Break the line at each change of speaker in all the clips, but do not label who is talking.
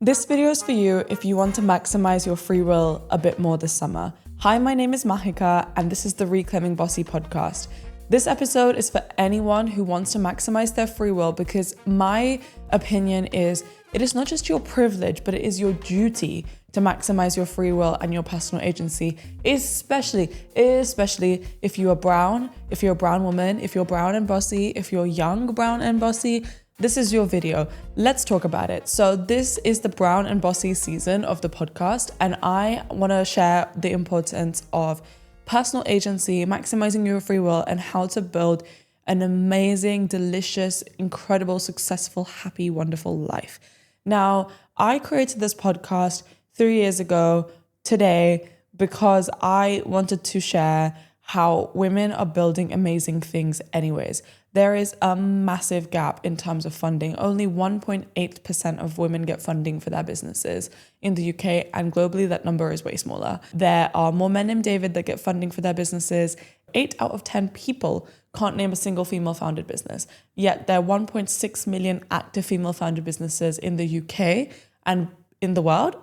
This video is for you if you want to maximize your free will a bit more this summer. Hi, my name is Mahika and this is the Reclaiming Bossy podcast. This episode is for anyone who wants to maximize their free will because my opinion is it is not just your privilege, but it is your duty to maximize your free will and your personal agency, especially if you are brown, if you're a brown woman, if you're brown and bossy, if you're young, brown and bossy. This is your video. Let's talk about it. So this is the Brown and Bossy season of the podcast, and I want to share the importance of personal agency, maximizing your free will, and how to build an amazing, delicious, incredible, successful, happy, wonderful life. Now, I created this podcast 3 years ago today because I wanted to share how women are building amazing things anyways. There is a massive gap in terms of funding. Only 1.8% of women get funding for their businesses in the UK, and globally that number is way smaller. There are more men named David that get funding for their businesses. 8 out of 10 people can't name a single female-founded business. Yet there are 1.6 million active female-founded businesses in the UK and in the world.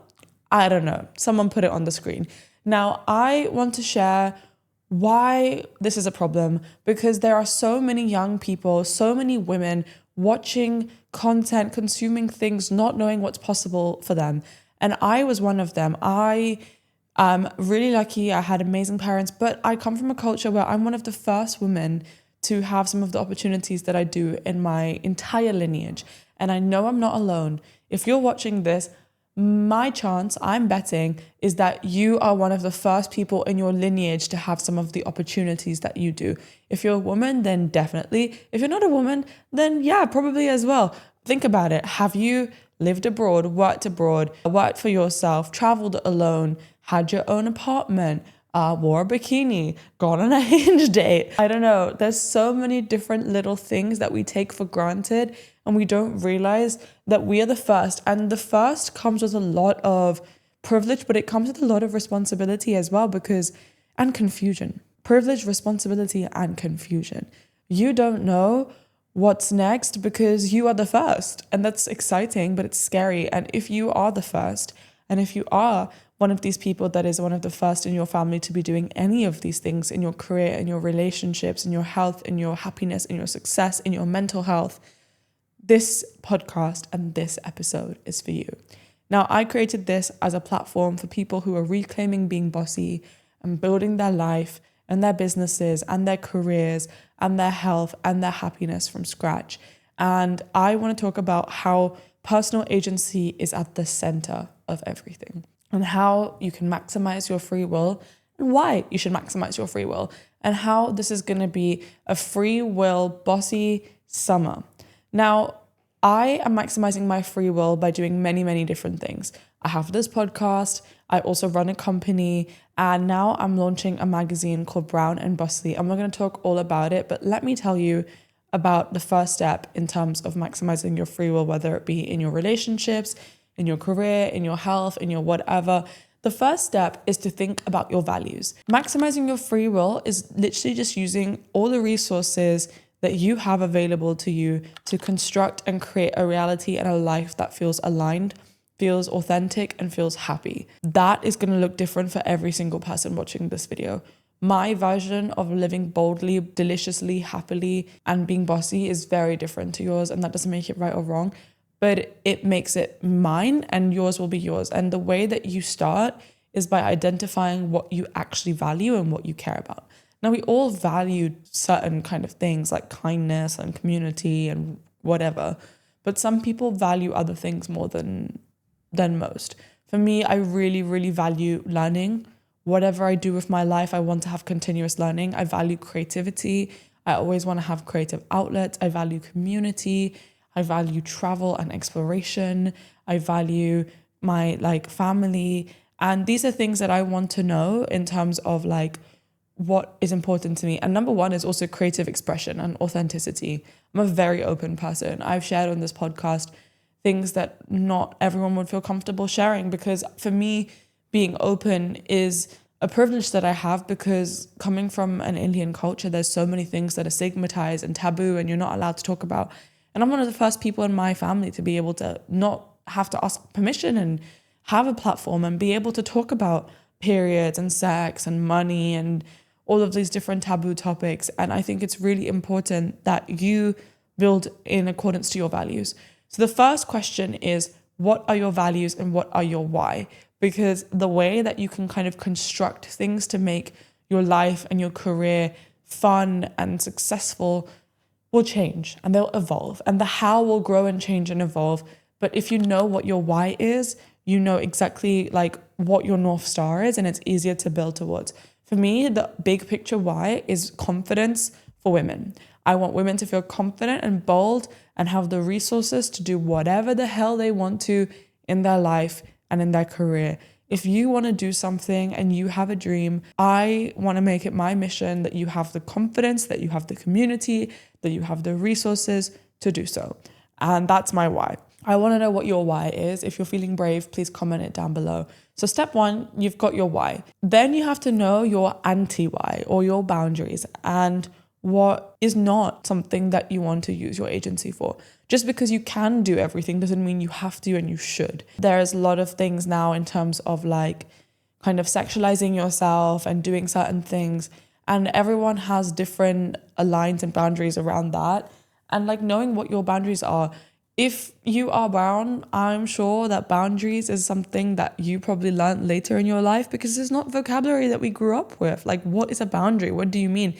I don't know. Someone put it on the screen. Now, I want to share why this is a problem, because there are so many young people, so many women watching content, consuming things, not knowing what's possible for them. And I was one of them. I am really lucky. I had amazing parents, but I come from a culture where I'm one of the first women to have some of the opportunities that I do in my entire lineage. And I know I'm not alone. If you're watching this, my chance, I'm betting, is that you are one of the first people in your lineage to have some of the opportunities that you do. If you're a woman, then definitely. If you're not a woman, then yeah, probably as well. Think about it. Have you lived abroad, worked for yourself, traveled alone, had your own apartment, wore a bikini, gone on a Hinge date? I don't know. There's so many different little things that we take for granted and we don't realize that we are the first. And the first comes with a lot of privilege, but it comes with a lot of responsibility as well, and confusion. Privilege, responsibility, and confusion. You don't know what's next because you are the first. And that's exciting, but it's scary. And if you are the first, and if you are one of these people that is one of the first in your family to be doing any of these things in your career, in your relationships, in your health, in your happiness, in your success, in your mental health, this podcast and this episode is for you. Now, I created this as a platform for people who are reclaiming being bossy and building their life and their businesses and their careers and their health and their happiness from scratch. And I want to talk about how personal agency is at the center of everything and how you can maximize your free will and why you should maximize your free will and how this is going to be a free will bossy summer. Now, I am maximizing my free will by doing many, many different things. I have this podcast, I also run a company, and now I'm launching a magazine called Brown and Bossy, and we're going to talk all about it. But let me tell you about the first step in terms of maximizing your free will, whether it be in your relationships, in your career, in your health, in your whatever. The first step is to think about your values. Maximizing your free will is literally just using all the resources that you have available to you to construct and create a reality and a life that feels aligned, feels authentic, and feels happy. That is going to look different for every single person watching this video. My version of living boldly, deliciously, happily, and being bossy is very different to yours, and that doesn't make it right or wrong, but it makes it mine, and yours will be yours. And the way that you start is by identifying what you actually value and what you care about. Now, we all value certain kind of things like kindness and community and whatever, but some people value other things more than most. For me, I really, really value learning. Whatever I do with my life, I want to have continuous learning. I value creativity. I always want to have creative outlets. I value community. I value travel and exploration. I value my family. And these are things that I want to know in terms of what is important to me. And number one is also creative expression and authenticity. I'm a very open person. I've shared on this podcast things that not everyone would feel comfortable sharing, because for me, being open is a privilege that I have, because coming from an Indian culture, there's so many things that are stigmatized and taboo and you're not allowed to talk about. And I'm one of the first people in my family to be able to not have to ask permission and have a platform and be able to talk about periods and sex and money and all of these different taboo topics. And I think it's really important that you build in accordance to your values. So the first question is, what are your values and what are your why? Because the way that you can kind of construct things to make your life and your career fun and successful will change and they'll evolve. And the how will grow and change and evolve. But if you know what your why is, you know exactly like what your North Star is, and it's easier to build towards. For me, the big picture why is confidence for women. I want women to feel confident and bold and have the resources to do whatever the hell they want to in their life and in their career. If you want to do something and you have a dream, I want to make it my mission that you have the confidence, that you have the community, that you have the resources to do so. And that's my why. I want to know what your why is. If you're feeling brave, please comment it down below. So step one, you've got your why. Then you have to know your anti-why or your boundaries and what is not something that you want to use your agency for. Just because you can do everything doesn't mean you have to and you should. There's a lot of things now in terms of like kind of sexualizing yourself and doing certain things. And everyone has different lines and boundaries around that. And like knowing what your boundaries are. If you are brown, I'm sure that boundaries is something that you probably learned later in your life because it's not vocabulary that we grew up with. Like, what is a boundary? What do you mean?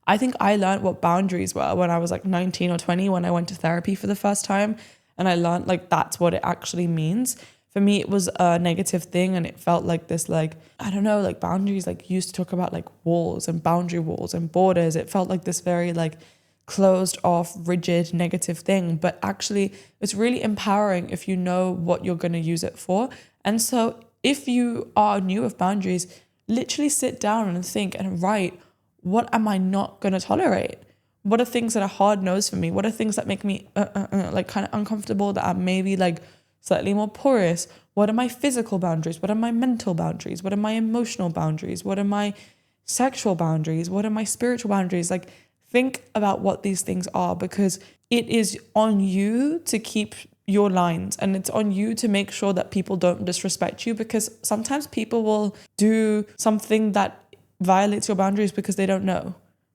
I think I learned what boundaries were when I was like 19 or 20 when I went to therapy for the first time. And I learned like that's what it actually means. For me, it was a negative thing and it felt like this like, I don't know, like boundaries, like you used to talk about like walls and boundary walls and borders. It felt like this very like closed off, rigid, negative thing. But actually, it's really empowering if you know what you're going to use it for. And so if you are new with boundaries, literally sit down and think and write, what am I not going to tolerate? What are things that are hard no's for me? What are things that make me like kind of uncomfortable, that are maybe like slightly more porous? What are my physical boundaries? What are my mental boundaries? What are my emotional boundaries? What are my sexual boundaries? What are my spiritual boundaries? Like, think about what these things are, because it is on you to keep your lines and it's on you to make sure that people don't disrespect you, because sometimes people will do something that violates your boundaries because they don't know.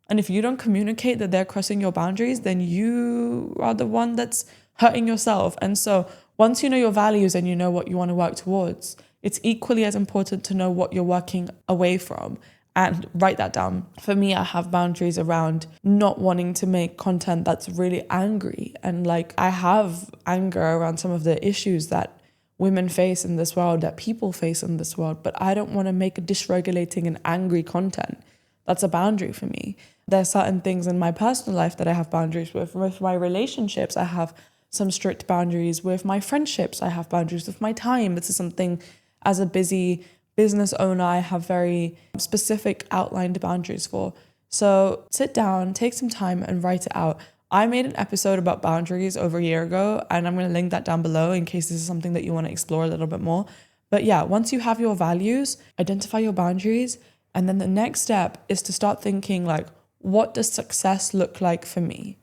And if you don't communicate that they're crossing your boundaries, then you are the one that's hurting yourself. And so once you know your values and you know what you want to work towards, it's equally as important to know what you're working away from and write that down. For me, I have boundaries around not wanting to make content that's really angry. And like, I have anger around some of the issues that women face in this world, that people face in this world, but I don't want to make dysregulating and angry content. That's a boundary for me. There are certain things in my personal life that I have boundaries with. With my relationships, I have some strict boundaries. With my friendships, I have boundaries. With my time, this is something as a busy business owner, I have very specific outlined boundaries for. So sit down, take some time and write it out. I made an episode about boundaries over a year ago, and I'm going to link that down below in case this is something that you want to explore a little bit more. But yeah, once you have your values, identify your boundaries, and then the next step is to start thinking like, what does success look like for me?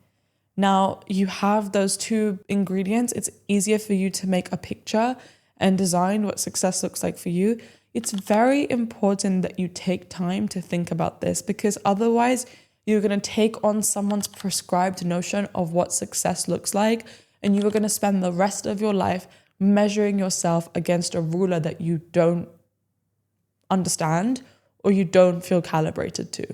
Now, you have those two ingredients. It's easier for you to make a picture and design what success looks like for you. It's very important that you take time to think about this, because otherwise you're going to take on someone's prescribed notion of what success looks like, and you are going to spend the rest of your life measuring yourself against a ruler that you don't understand or you don't feel calibrated to.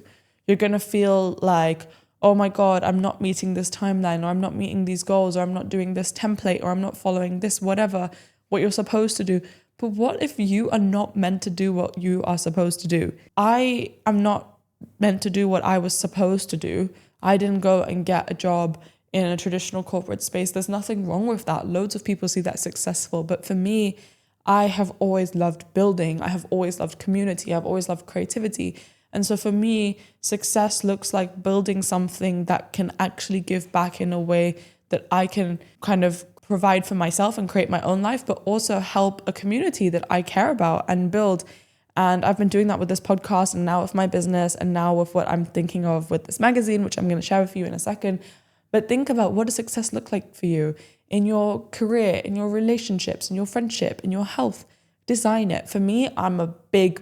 You're going to feel like, oh my God, I'm not meeting this timeline, or I'm not meeting these goals, or I'm not doing this template, or I'm not following this, whatever, what you're supposed to do. But what if you are not meant to do what you are supposed to do? I am not meant to do what I was supposed to do. I didn't go and get a job in a traditional corporate space. There's nothing wrong with that. Loads of people see that successful. But for me, I have always loved building. I have always loved community. I've always loved creativity. And so for me, success looks like building something that can actually give back in a way that I can kind of provide for myself and create my own life, but also help a community that I care about and build. And I've been doing that with this podcast, and now with my business, and now with what I'm thinking of with this magazine, which I'm going to share with you in a second. But think about, what does success look like for you in your career, in your relationships, in your friendship, in your health? Design it. For me, I'm a big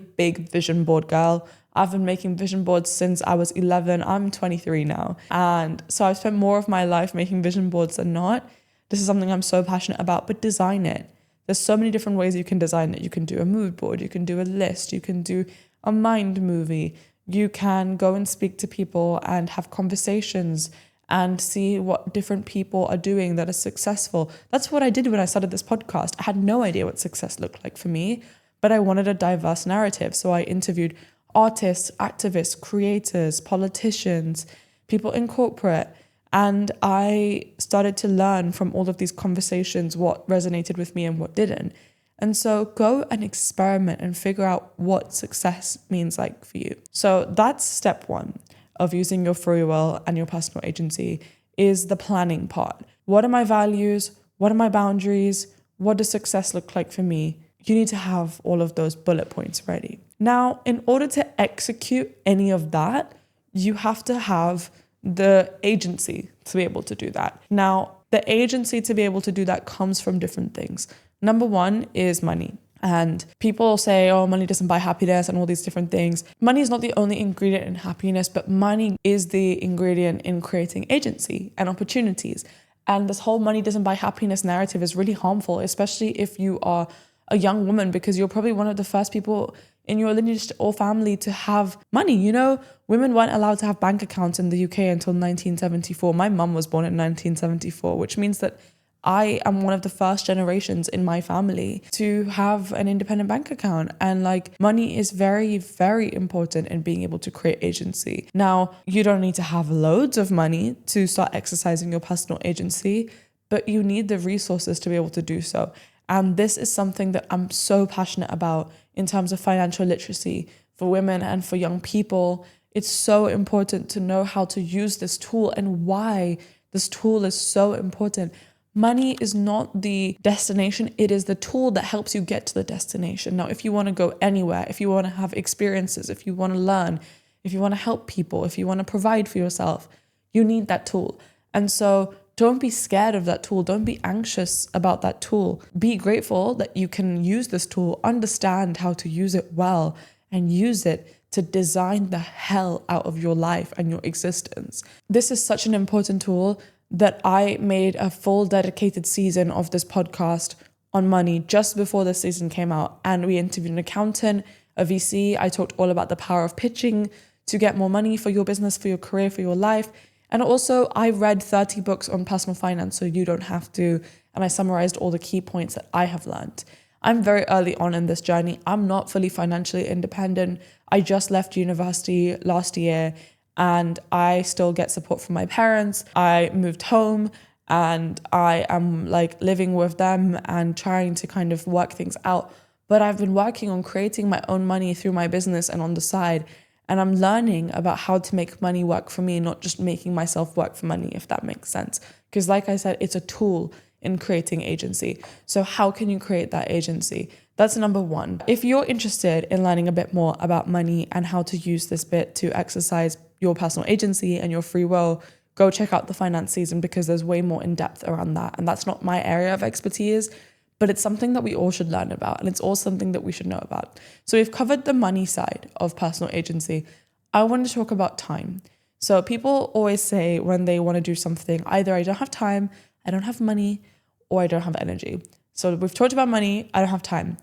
vision board girl. I've been making vision boards since I was 11. I'm 23 now. And so I've spent more of my life making vision boards than not. This is something I'm so passionate about, but design it. There's so many different ways you can design it. You can do a mood board, you can do a list, you can do a mind movie, you can go and speak to people and have conversations and see what different people are doing that are successful. That's what I did when I started this podcast. I had no idea what success looked like for me, but I wanted a diverse narrative. So I interviewed artists, activists, creators, politicians, people in corporate, and I started to learn from all of these conversations what resonated with me and what didn't. And so go and experiment and figure out what success means like for you. So that's step one of using your free will and your personal agency, is the planning part. What are my values? What are my boundaries? What does success look like for me? You need to have all of those bullet points ready. Now, in order to execute any of that, you have to have the agency to be able to do that. Now, the agency to be able to do that comes from different things. Number one is money. And people say, oh, money doesn't buy happiness and all these different things. Money is not the only ingredient in happiness, but money is the ingredient in creating agency and opportunities. And this whole money doesn't buy happiness narrative is really harmful, especially if you are a young woman, because you're probably one of the first people in your lineage or family to have money. You know, women weren't allowed to have bank accounts in the UK until 1974. My mum was born in 1974, which means that I am one of the first generations in my family to have an independent bank account. And like, money is very, very important in being able to create agency. Now, you don't need to have loads of money to start exercising your personal agency, but you need the resources to be able to do so. And this is something that I'm so passionate about in terms of financial literacy for women and for young people. It's so important to know how to use this tool and why this tool is so important. Money is not the destination, it is the tool that helps you get to the destination. Now, if you want to go anywhere, if you want to have experiences, if you want to learn, if you want to help people, if you want to provide for yourself, you need that tool. And so don't be scared of that tool. Don't be anxious about that tool. Be grateful that you can use this tool, understand how to use it well, and use it to design the hell out of your life and your existence. This is such an important tool that I made a full dedicated season of this podcast on money just before this season came out. And we interviewed an accountant, a VC. I talked all about the power of pitching to get more money for your business, for your career, for your life. And also I read 30 books on personal finance, so you don't have to. And I summarized all the key points that I have learned. I'm very early on in this journey. I'm not fully financially independent. I just left university last year, and I still get support from my parents. I moved home and I am like living with them and trying to kind of work things out. But I've been working on creating my own money through my business and on the side. And I'm learning about how to make money work for me, not just making myself work for money, if that makes sense. Because like I said, it's a tool in creating agency. So how can you create that agency? That's number one. If you're interested in learning a bit more about money and how to use this bit to exercise your personal agency and your free will, go check out the finance season, because there's way more in depth around that. And that's not my area of expertise, but it's something that we all should learn about. And it's all something that we should know about. So we've covered the money side of personal agency. I want to talk about time. So people always say when they want to do something, either I don't have time, I don't have money, or I don't have energy. So we've talked about money, I don't have time.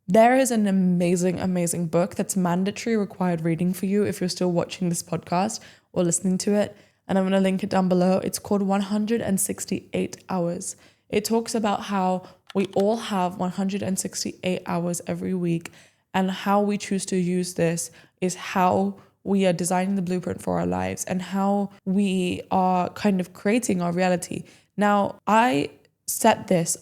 There is an amazing book that's mandatory required reading for you if you're still watching this podcast or listening to it. And I'm going to link it down below. It's called 168 Hours. It talks about how we all have 168 hours every week, and how we choose to use this is how we are designing the blueprint for our lives and how we are kind of creating our reality. Now, I set this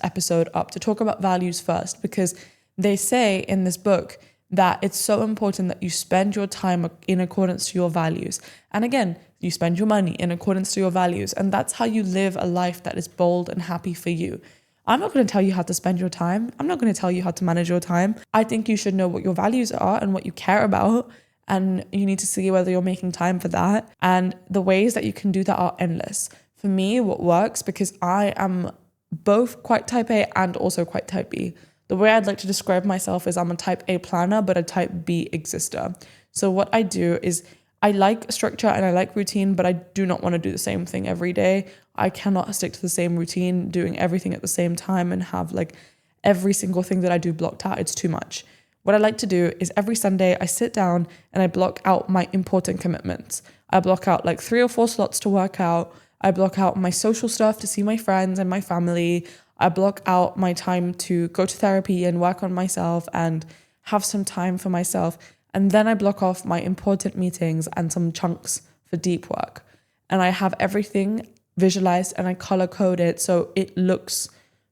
episode up to talk about values first, because they say in this book that it's so important that you spend your time in accordance to your values. And again, you spend your money in accordance to your values. And that's how you live a life that is bold and happy for you. I'm not going to tell you how to spend your time. I'm not going to tell you how to manage your time. I think you should know what your values are and what you care about, and you need to see whether you're making time for that. And the ways that you can do that are endless. For me, what works, because I am both quite type A and also quite type B. The way I'd like to describe myself is I'm a type A planner, but a type B exister. So what I do is I like structure and I like routine, but I do not want to do the same thing every day. I cannot stick to the same routine, doing everything at the same time and have like every single thing that I do blocked out. It's too much. What I like to do is every Sunday I sit down and I block out my important commitments. I block out like 3 or 4 slots to work out. I block out my social stuff to see my friends and my family. I block out my time to go to therapy and work on myself and have some time for myself. And then I block off my important meetings and some chunks for deep work. And I have everything visualized and I color code it so it looks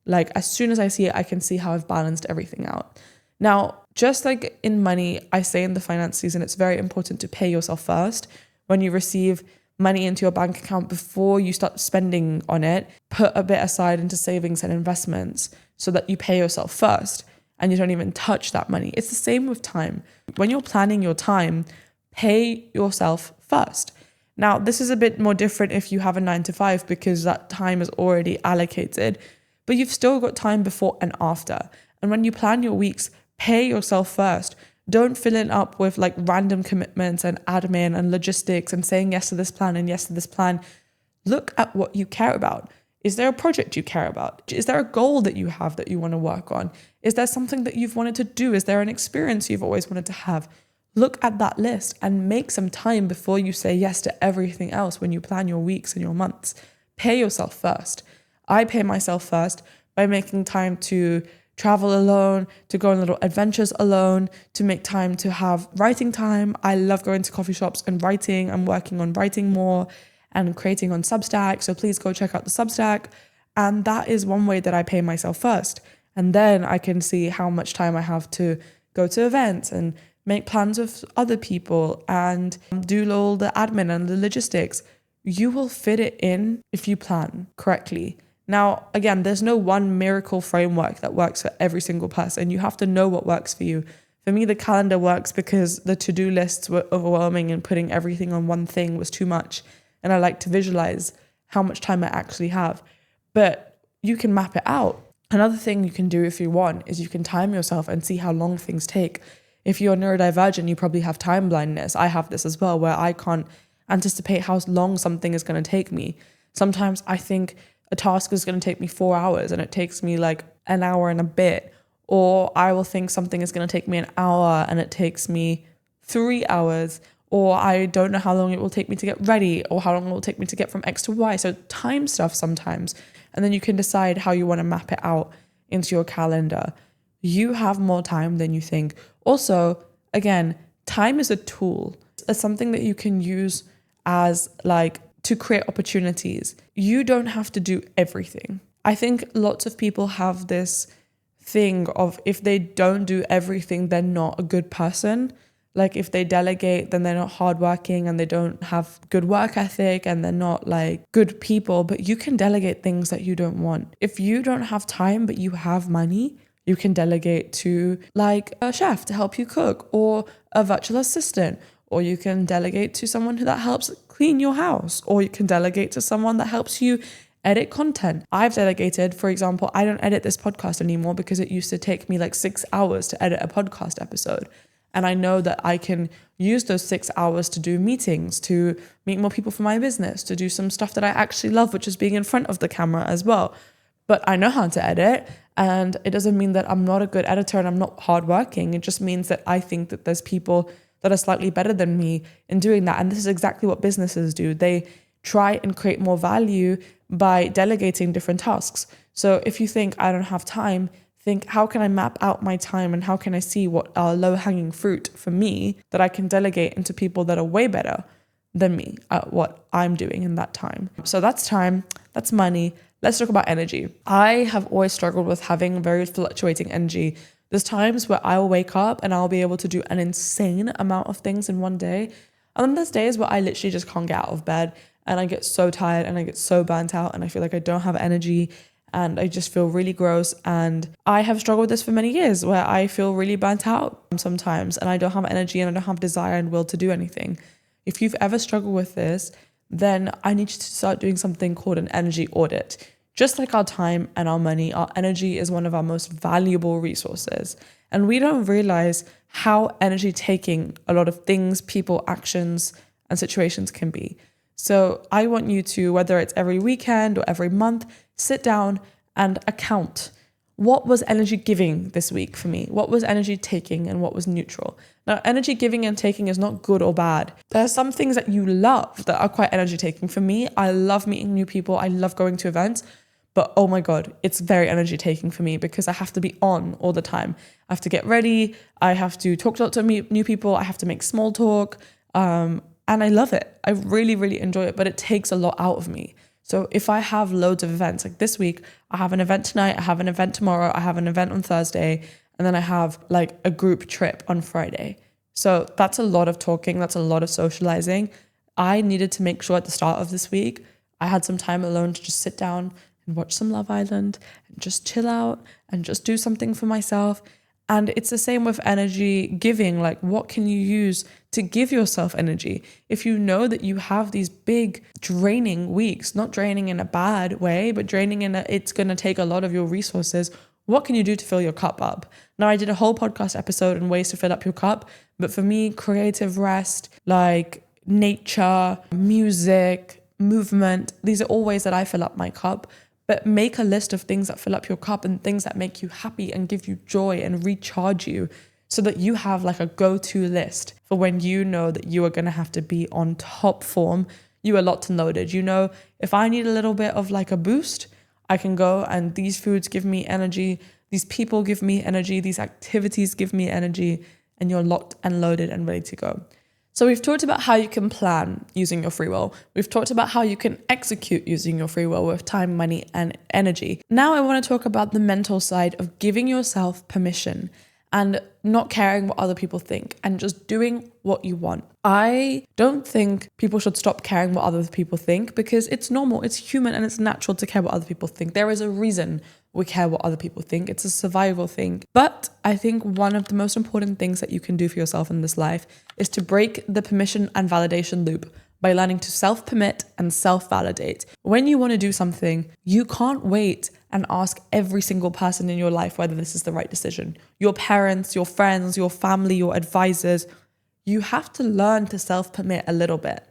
like as soon as I see it, I can see how I've balanced everything out. Now, just like in money, I say in the finance season, it's very important to pay yourself first. When you receive money into your bank account, before you start spending on it, put a bit aside into savings and investments so that you pay yourself first and you don't even touch that money. It's the same with time. When you're planning your time, pay yourself first. Now, this is a bit more different if you have a 9 to 5 because that time is already allocated, but you've still got time before and after. And when you plan your weeks, pay yourself first. Don't fill it up with like random commitments and admin and logistics and saying yes to this plan and yes to this plan. Look at what you care about. Is there a project you care about? Is there a goal that you have that you want to work on? Is there something that you've wanted to do? Is there an experience you've always wanted to have? Look at that list and make some time before you say yes to everything else when you plan your weeks and your months. Pay yourself first. I pay myself first by making time to travel alone, to go on little adventures alone, to make time to have writing time. I love going to coffee shops and writing. I'm working on writing more and creating on Substack. So please go check out the Substack. And that is one way that I pay myself first. And then I can see how much time I have to go to events and make plans with other people and do all the admin and the logistics. You will fit it in if you plan correctly. Now, again, there's no one miracle framework that works for every single person. You have to know what works for you. For me, the calendar works because the to-do lists were overwhelming and putting everything on one thing was too much. And I like to visualize how much time I actually have. But you can map it out. Another thing you can do if you want is you can time yourself and see how long things take. If you're neurodivergent, you probably have time blindness. I have this as well, where I can't anticipate how long something is going to take me. Sometimes I think a task is going to take me 4 hours and it takes me like an hour and a bit. Or I will think something is going to take me an hour and it takes me 3 hours. Or I don't know how long it will take me to get ready or how long it will take me to get from X to Y. So time stuff sometimes. And then you can decide how you want to map it out into your calendar. You have more time than you think. Also, again, time is a tool. It's something that you can use as like to create opportunities. You don't have to do everything. I think lots of people have this thing of if they don't do everything, they're not a good person. Like if they delegate, then they're not hardworking and they don't have good work ethic and they're not like good people. But you can delegate things that you don't want. If you don't have time, but you have money, you can delegate to like a chef to help you cook or a virtual assistant, or you can delegate to someone that helps clean your house, or you can delegate to someone that helps you edit content. I've delegated, for example, I don't edit this podcast anymore because it used to take me like 6 hours to edit a podcast episode. And I know that I can use those 6 hours to do meetings, to meet more people for my business, to do some stuff that I actually love, which is being in front of the camera as well. But I know how to edit, and it doesn't mean that I'm not a good editor and I'm not hardworking. It just means that I think that there's people that are slightly better than me in doing that. And this is exactly what businesses do. They try and create more value by delegating different tasks. So if you think I don't have time, think how can I map out my time and how can I see what are low-hanging fruit for me that I can delegate into people that are way better than me at what I'm doing in that time. So that's time, that's money. Let's talk about energy. I have always struggled with having very fluctuating energy. There's times where I'll wake up and I'll be able to do an insane amount of things in one day. And then there's days where I literally just can't get out of bed and I get so tired and I get so burnt out and I feel like I don't have energy and I just feel really gross. And I have struggled with this for many years where I feel really burnt out sometimes and I don't have energy and I don't have desire and will to do anything. If you've ever struggled with this, then I need you to start doing something called an energy audit. Just like our time and our money, our energy is one of our most valuable resources. And we don't realize how energy taking a lot of things, people, actions, and situations can be. So I want you to, whether it's every weekend or every month, sit down and account. What was energy giving this week for me? What was energy taking and what was neutral? Now, energy giving and taking is not good or bad. There are some things that you love that are quite energy taking. For me, I love meeting new people. I love going to events. But oh my God, it's very energy taking for me because I have to be on all the time. I have to get ready. I have to talk to lots of new people. I have to make small talk. And I love it. I really, really enjoy it, but it takes a lot out of me. So if I have loads of events, like this week, I have an event tonight, I have an event tomorrow, I have an event on Thursday, and then I have like a group trip on Friday. So that's a lot of talking. That's a lot of socializing. I needed to make sure at the start of this week, I had some time alone to just sit down and watch some Love Island and just chill out and just do something for myself. And it's the same with energy giving. Like, what can you use to give yourself energy? If you know that you have these big draining weeks, not draining in a bad way, but draining in it's going to take a lot of your resources, what can you do to fill your cup up? Now, I did a whole podcast episode on ways to fill up your cup. But for me, creative rest, like nature, music, movement, these are all ways that I fill up my cup. But make a list of things that fill up your cup and things that make you happy and give you joy and recharge you so that you have like a go-to list for when you know that you are going to have to be on top form. You are locked and loaded. You know, if I need a little bit of like a boost, I can go and these foods give me energy. These people give me energy. These activities give me energy, and you're locked and loaded and ready to go. So we've talked about how you can plan using your free will. We've talked about how you can execute using your free will with time, money, and energy. Now I want to talk about the mental side of giving yourself permission and not caring what other people think and just doing what you want. I don't think people should stop caring what other people think because it's normal, it's human, and it's natural to care what other people think. There is a reason we care what other people think. It's a survival thing. But I think one of the most important things that you can do for yourself in this life is to break the permission and validation loop by learning to self-permit and self-validate. When you want to do something, you can't wait and ask every single person in your life whether this is the right decision. Your parents, your friends, your family, your advisors. You have to learn to self-permit a little bit.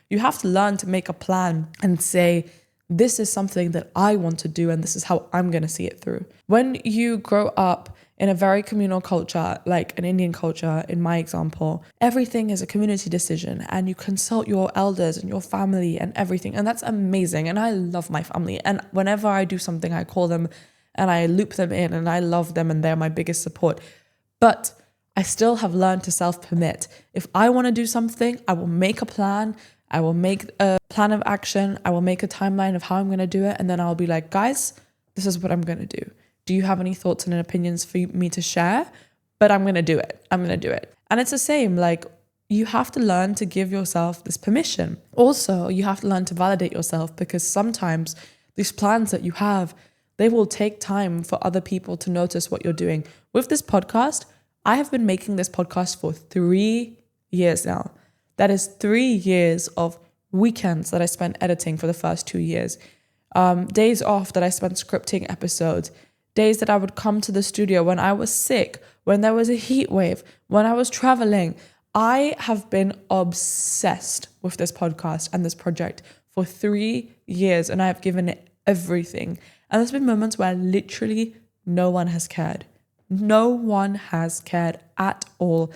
You have to learn to make a plan and say, this is something that I want to do and this is how I'm going to see it through. When you grow up in a very communal culture, like an Indian culture, in my example, everything is a community decision and you consult your elders and your family and everything. And that's amazing. And I love my family. And whenever I do something, I call them and I loop them in and I love them and they're my biggest support. But I still have learned to self-permit. If I want to do something, I will make a plan. I will make a plan of action. I will make a timeline of how I'm going to do it. And then I'll be like, guys, this is what I'm going to do. Do you have any thoughts and opinions for me to share? But I'm going to do it. I'm going to do it. And it's the same. Like, you have to learn to give yourself this permission. Also, you have to learn to validate yourself because sometimes these plans that you have, they will take time for other people to notice what you're doing. With this podcast, I have been making this podcast for 3 years now. That is 3 years of weekends that I spent editing for the first 2 years. Days off that I spent scripting episodes. Days that I would come to the studio when I was sick, when there was a heat wave, when I was traveling. I have been obsessed with this podcast and this project for 3 years, and I have given it everything. And there's been moments where literally no one has cared. No one has cared at all,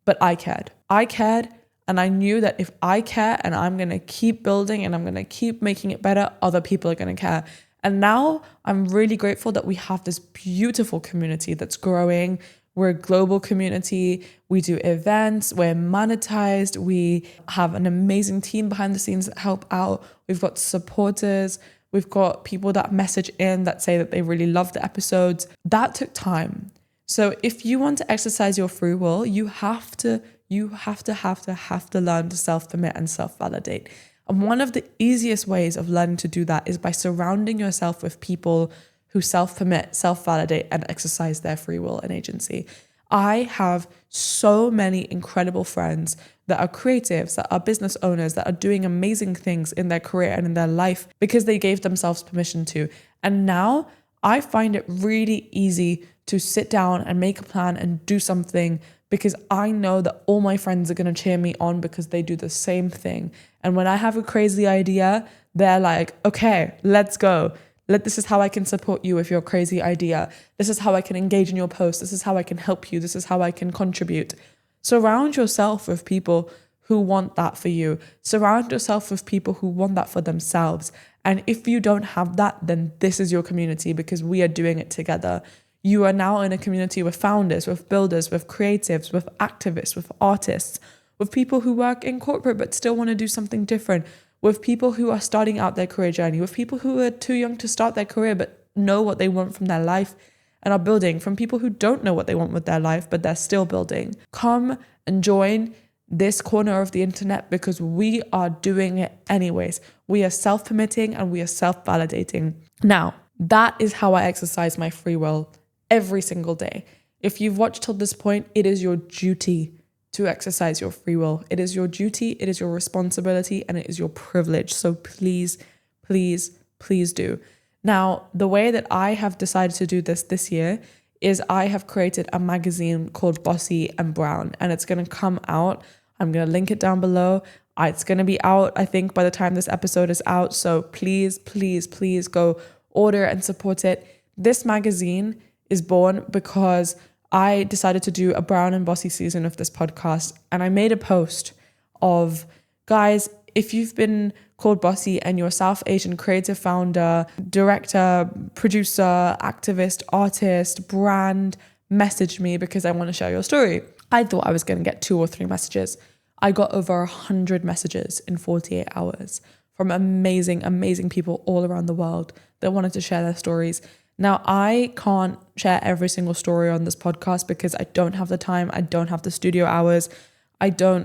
but I cared. I cared. And I knew that if I care and I'm going to keep building and I'm going to keep making it better, other people are going to care. And now I'm really grateful that we have this beautiful community that's growing. We're a global community. We do events. We're monetized. We have an amazing team behind the scenes that help out. We've got supporters. We've got people that message in that say that they really love the episodes. That took time. So if you want to exercise your free will, you have to learn to self-permit and self-validate. And one of the easiest ways of learning to do that is by surrounding yourself with people who self-permit, self-validate, and exercise their free will and agency. I have so many incredible friends that are creatives, that are business owners, that are doing amazing things in their career and in their life because they gave themselves permission to. And now I find it really easy to sit down and make a plan and do something because I know that all my friends are going to cheer me on because they do the same thing. And when I have a crazy idea, they're like, okay, let's go. This is how I can support you with your crazy idea. This is how I can engage in your post. This is how I can help you. This is how I can contribute. Surround yourself with people who want that for you. Surround yourself with people who want that for themselves. And if you don't have that, then this is your community because we are doing it together. You are now in a community with founders, with builders, with creatives, with activists, with artists, with people who work in corporate but still want to do something different, with people who are starting out their career journey, with people who are too young to start their career but know what they want from their life and are building, from people who don't know what they want with their life but they're still building. Come and join this corner of the internet because we are doing it anyways. We are self-permitting and we are self-validating. Now, that is how I exercise my free will every single day. If you've watched till this point, it is your duty to exercise your free will. It is your duty, it is your responsibility, and it is your privilege. So please, please, please do. Now, the way that I have decided to do this year is I have created a magazine called Bossy and Brown, and it's going to come out. I'm going to link it down below. It's going to be out, I think, by the time this episode is out. So please, please, please go order and support it. This magazine is born because I decided to do a Brown and Bossy season of this podcast, and I made a post of, guys, if you've been called Bossy and you're a South Asian creative founder, director, producer, activist, artist, brand, message me because I want to share your story. I thought I was going to get 2 or 3 messages. I got over 100 messages in 48 hours from amazing, amazing people all around the world that wanted to share their stories. Now, I can't share every single story on this podcast because I don't have the time. I don't have the studio hours.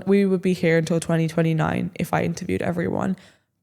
We would be here until 2029 if I interviewed everyone.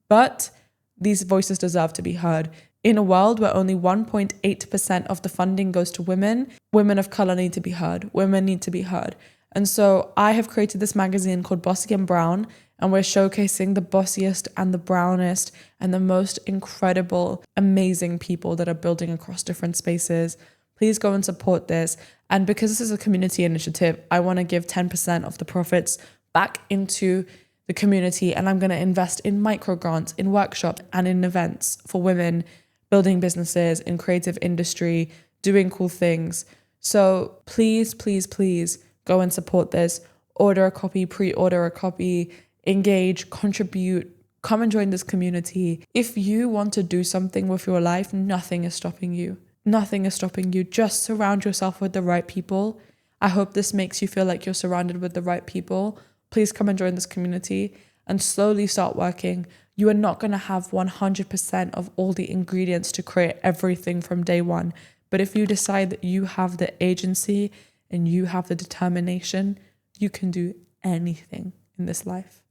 But these voices deserve to be heard. In a world where only 1.8% of the funding goes to women, women of color need to be heard. Women need to be heard. And so I have created this magazine called Bossy and Brown, and we're showcasing the bossiest and the brownest and the most incredible, amazing people that are building across different spaces. Please go and support this. And because this is a community initiative, I want to give 10% of the profits back into the community, and I'm going to invest in micro grants, in workshops, and in events for women building businesses in creative industry, doing cool things. So please, please, please go and support this. Order a copy, pre-order a copy, engage, contribute, come and join this community. If you want to do something with your life, nothing is stopping you. Nothing is stopping you. Just surround yourself with the right people. I hope this makes you feel like you're surrounded with the right people. Please come and join this community and slowly start working. You are not going to have 100% of all the ingredients to create everything from day one. But if you decide that you have the agency and you have the determination, you can do anything in this life.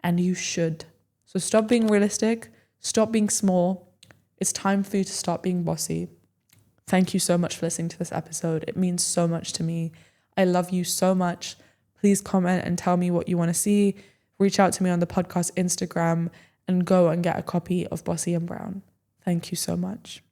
And you should. So stop being realistic. Stop being small. It's time for you to start being bossy. Thank you so much for listening to this episode. It means so much to me. I love you so much. Please comment and tell me what you want to see. Reach out to me on the podcast Instagram and go and get a copy of Bossy and Brown. Thank you so much.